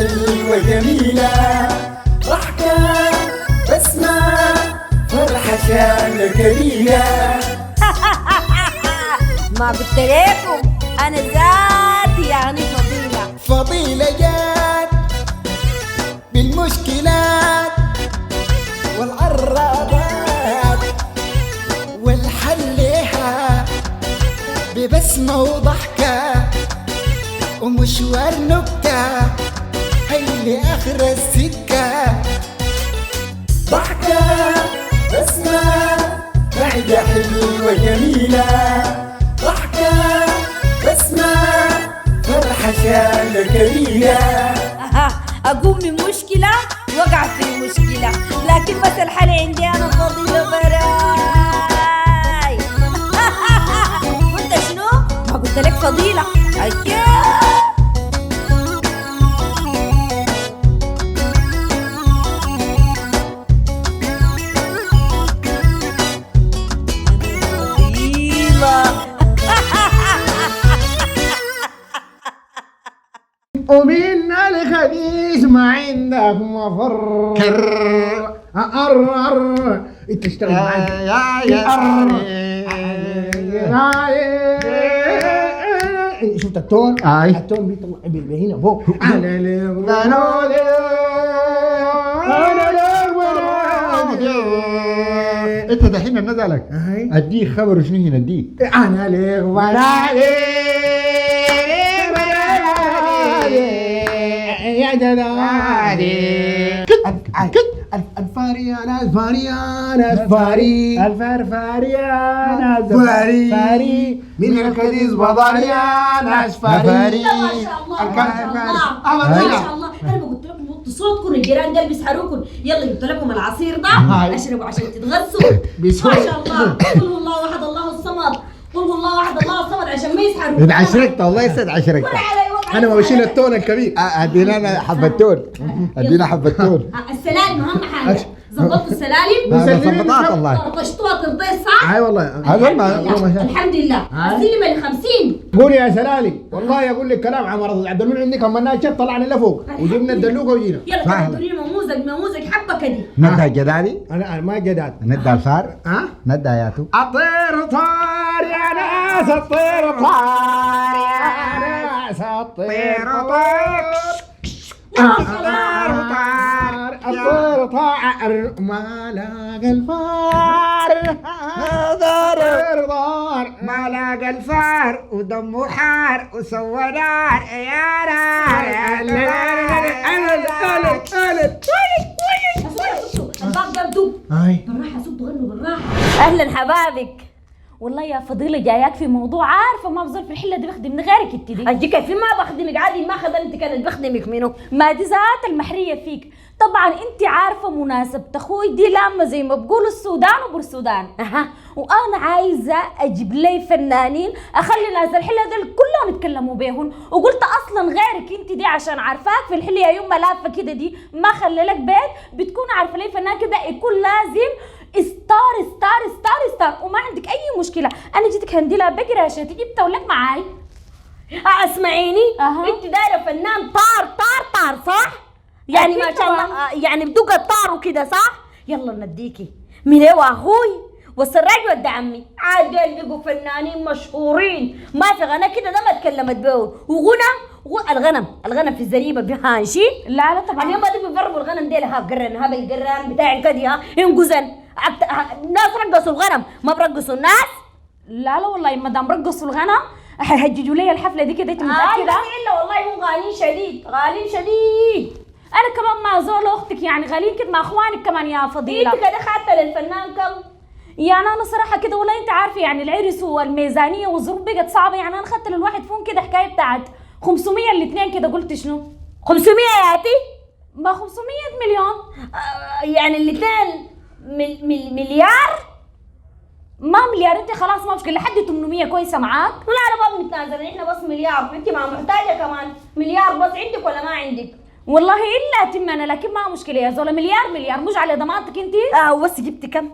حلوة جميلة، ضحكة بسمة فرحة شاملة كبيرة. ما قلت لكم أنا ذاتي يعني فضيلة. فضيلة جات بالمشكلات والعرابات والحليها ببسمة وضحكة ومشوار نكتة هي لآخر السكة. ضحكة بسمة بعدة حلوة جميلة، ضحكة بسمة فرحة شاملة كبيرة. أقوم من مشكلة وقع في مشكلة، لكن بس الحل عندي أنا فضيلة براي. قلت شنو؟ ما قلت لك فضيلة. أيوه ومن الخديج ما عندك مفر انت تشتغل معاك شفت التون؟ التون بيطلع هنا فوق. انا انت دحين نزلك اديك خبر شنو هنا اديك انا ليك يا جداري الفاريان الفاري من الكنيز بضاريان اسفاري. ما شاء الله ما شاء الله. انا ما قلت لكم وطوا صوتكم، الجيران دول بيسحروكم. يلا جبت لكم العصير ده اشربوا عشان تتغذوا. ما شاء الله. قل هو الله احد الله الصمد، قل هو الله احد الله الصمد عشان ما يسحروا. اذا عشركت الله يسعد عشركت. انا ما بشيل التون الكبير. ادينا انا حبه تون، ادينا حبه تون. السلالم اهم حاجه. ظبطتوا السلالم؟ ظبطات الله. طرطشتوها ترضي صح؟ اي والله الحمد لله. السلم اللي 50. قولي يا سلالي والله اقول لك كلام عمر عبد المنعم عندك اما الناس طلعنا لفوق وجبنا الدلوقه وجينا. يلا كده ادوني نموذج حبه كده. ندى الجدادي؟ انا ما جداد. ندى الفار؟ ندى ياتو. الطير طار يا ناس، الطير طار يا ناس، الطير طار الطير طار ما لاقى الفار. الطير طار ما لاقى الفار ودمه حار وسوى نار يا نار. الباب ده بدوب بالراحه، صوت تغنوا بالراحه. اهلا حبابك. والله يا فضيله جاياك في موضوع، عارفه ما بزول في الحله دي بخدم غيرك انت دي. انت كيف ما بخدمك عادي؟ ما خدمتك كانت بخدمك منو؟ ما دي ذات المحريه فيك. طبعا انت عارفه مناسبه اخوي دي لامه زي ما بقولوا السودان وبورسودان. وانا عايزه اجيب لي فنانين اخلي ناس الحله دول كلهم يتكلموا بيهم، وقلت اصلا غيرك انت دي عشان عارفاك في الحله يوم ما لافه كده دي ما خلي لك بيت بتكون عارفه لي فنان كده يكون لازم ستار ستار ستار ستار. وما عندك اي مشكله، انا جيتك هنديله بقرا عشان تجيب تولك معاي. اسمعيني انت دايره فنان طار طار طار صح؟ يعني ما شاء الله يعني بدوق الطار وكده صح؟ يلا نديكي من ايه واخوي والسراج ود عمي عادل بقوا فنانين مشهورين. ما في غنى كده ده ما اتكلمت به. وغنى الغنم في الزريبه بهانشي. لا طبعا اليوم دي بيضربوا الغنم دي لها قرن هبل القران بتاع كدي ينقزن. الناس رقصوا الغنم ما برقصوا الناس. لا والله ما دام رقصوا الغنم هيهججوا لي الحفله دي كده انت متاكده؟ الا والله هم غالين شديد. انا كمان ما زول اختك يعني غالين كده مع اخوانك كمان يا فضيله. انت كده خدت للفنان كم؟ يعني انا صراحه كده والله انت عارفه يعني العرس والميزانيه والظروف بقت صعبه، يعني انا خدت للواحد فيهم كده حكايه بتاعت 500 الاثنين كده. قلت شنو 500 ياتي؟ ما 500 مليون. يعني الاثنين مليار. ما مليار انت خلاص ما مشكله لحد 800 كويسه معاك. لا انا ما بنتنازل، احنا بس مليار انت ما محتاجه كمان مليار بس. عندك ولا ما عندك؟ والله الا اتمنى لكن ما مشكله يا زوله. مليار مش على ضمانتك انت. بس جبتي كم؟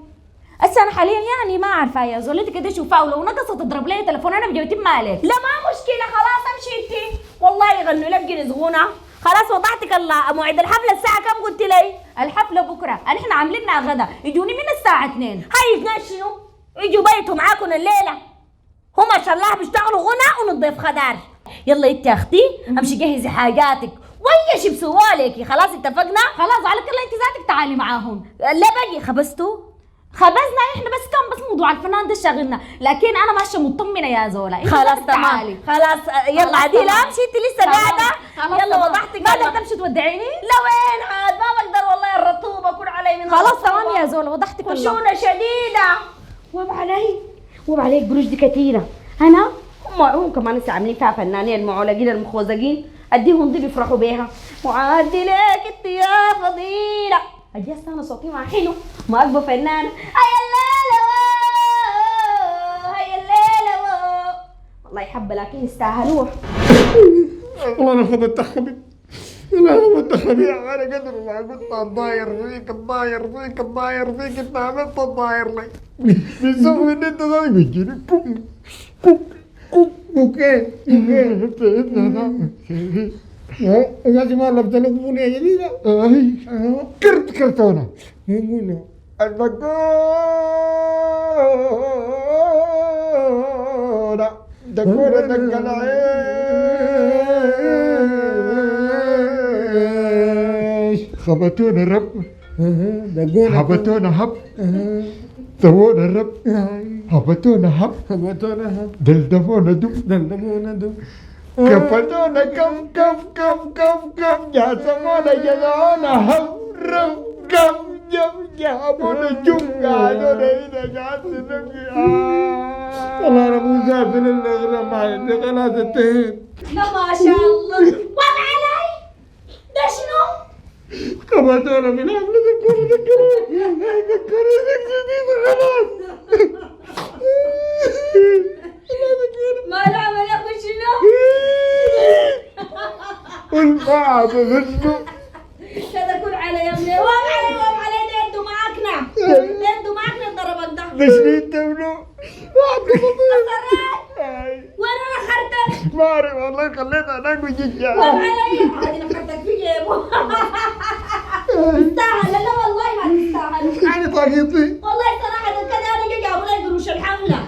هسه انا حاليا يعني ما عارفه يا زولتي كده شوفها، ولو نقصت تضرب لي تليفون انا بجيبتي مالك. لا ما مشكله خلاص امشي انت. والله يغنوا لك جنس غنى خلاص وضعتك الله. موعد الحفله الساعه كم قلت لي؟ الحفله بكره، احنا عاملينها غدا، يجوني من الساعه 2. هاي 2 شنو؟ يجوا بيتوا معاكم الليله. هم ما شاء الله بيشتغلوا غنى ونضيف خضار. يلا انت يا اختي امشي جهزي حاجاتك ويا شي بسوالك. خلاص اتفقنا؟ خلاص على كل انت ذاتك تعالي معاهم. لا باقي خبزتوا؟ خبزنا احنا بس كان بس موضوع الفنان ده شاغلنا، لكن انا ماشيه مطمنه يا زولا. خلاص تمام خلاص يلا عديله امشي انت لسه قاعده. يلا وضحتك ما تمشي تودعيني؟ لا وين عاد ما بقدر والله الرطوبه كل علي من خلاص تمام يا زولا وضحتك. خشونه شديده وعليك بروج دي كتيره. انا هم كمان لسه عاملين فيها فنانين المعولقين المخوزقين، اديهم دي بيفرحوا بيها. وعادي ليك انت يا فضيله. اجي استنى صوتي مع حلو ما اكبر فنانه. هيا الليله هيا الليله والله يحب لكن يستاهلوه. والله انا خبطت خبط. انا قدر ما قلت الضاير فيك انت عملت الضاير لي بيسوي ان انت ضاير بيجيني بوم اوكي يا جماعه لبت لك بنيه جديده. كرتونه دكوره دك العيش خبطونا رب حبتونا هب سوونا الرب هبتونا هب دلدمونا دم كفتونا كف جاسمونا جزاونا هب رب كف جابونا جم قعدونا هنا جاسنا والله انا مو زافل الاغرام عندي خلاص انتهيت. لا ما شاء الله وضع علي ده شنو؟ كفتونا في الحفلة ذكروا ما العمل يا اخو شنو؟ والبعض شنو؟ تذكر علي يا ابني وام علي ديدو معاكنا ضربك ده شنو انت منو؟ وين انا خرتك؟ ما اعرف والله خليتها هناك وجيت وام علي عادي انا خرتك في جيبه. تستاهل. لا والله ما تستاهل. يعني طاقيتي والله صراحة كده انا جابوا لي قروش الحفلة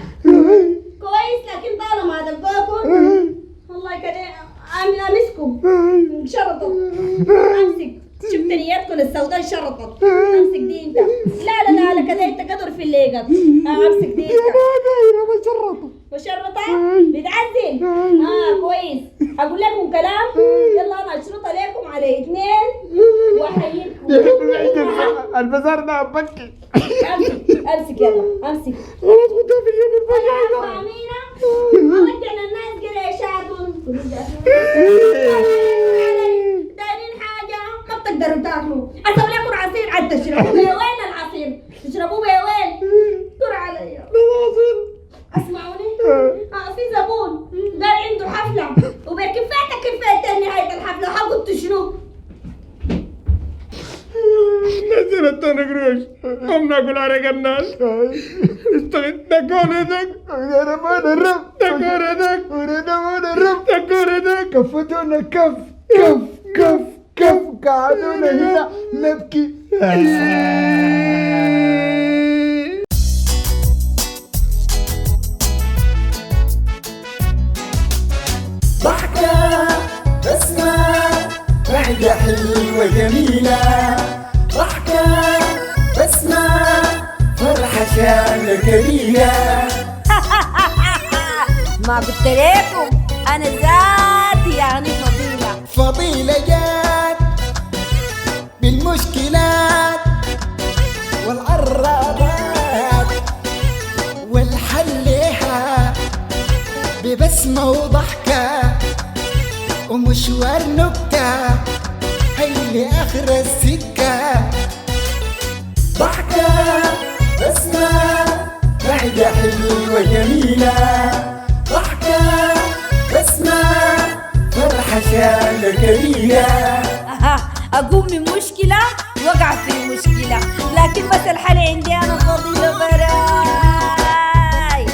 كويس، لكن طالما هذا الكوكو والله كده امسكم شرطوا. امسك شفت نيتكم السوداء شرطت. امسك دي انت. لا كده انت قدر في الليقط. امسك دي انت. بشرطة بتعزل. كويس. هقول لكم كلام يلا انا اشرط عليكم على 2 واحييكم. البزار ده بكي. امسك يلا امسك. خلاص خدها في اليوم البزار ده. امينه والله كان الناس قريشات دايرين حاجه ما بتقدروا تاكلوا. اسوي لكم عصير عاد تشربوا. وين العصير؟ تشربوه وين؟ دور علي. عصير اسمعوني؟ في زبون قال عنده حفله وبكفايتك كفايتين نهايه الحفله. قلت شنو؟ نزلت انا قروش قم ناكل عرق الناس تكوردك تكوردك كفتونا كف قعدونا هنا نبكي. ضحكة بسمة ضحكة حلوة جميلة. ضحكة بسمة فرحة شاملة كبيرة. ما قلت لكم انا ذاتي يعني فضيلة جات بالمشكلات والعرابات والحليها ببسمة وضحكة ومشوار نكتة هي لآخر السكة. ضحكة بسمة ضحكة حلوة جميلة. ضحكة بسمة فرحة شاملة كبيرة. اقوم من مشكلة وقع في مشكلة، لكن بس الحل عندي انا فضيلة براي.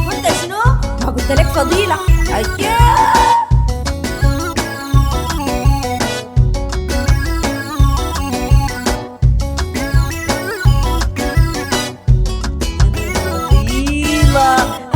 قلت شنو؟ ما قلت لك فضيلة. بسمة